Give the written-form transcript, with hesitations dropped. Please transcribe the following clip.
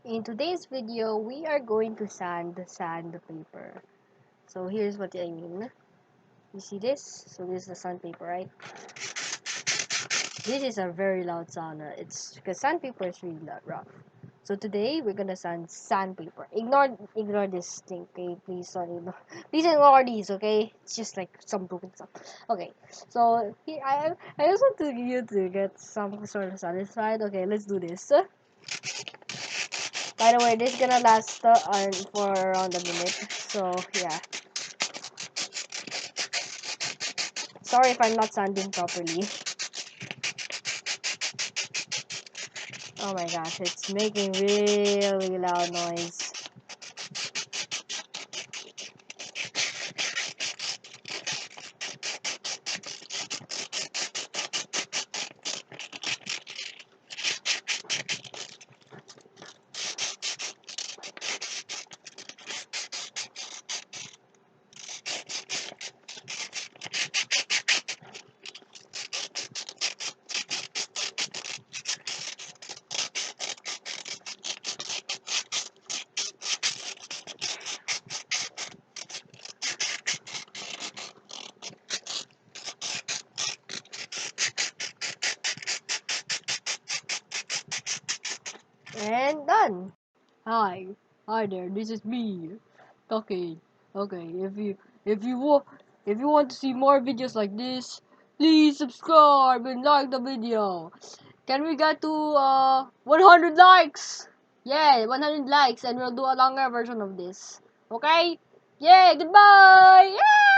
In today's video, we are going to sandpaper. So here's what I mean. You see this? So this is the sandpaper, right? This is a very loud sound. It's because sandpaper is really rough. So today we're gonna sandpaper. Ignore this thing, okay? Please don't ignore. Please ignore these, okay? It's just like some broken stuff. Okay. So here I just want you to get some sort of satisfied. Okay, let's do this. By the way, this is gonna last for around a minute. So yeah, sorry if I'm not sanding properly. Oh my gosh, it's making really loud noise. And done. Hi there. This is me talking. Okay, if you want to see more videos like this, please subscribe and like the video. Can we get to 100 likes? Yeah, 100 likes, and we'll do a longer version of this. Okay? Yeah. Goodbye. Yeah.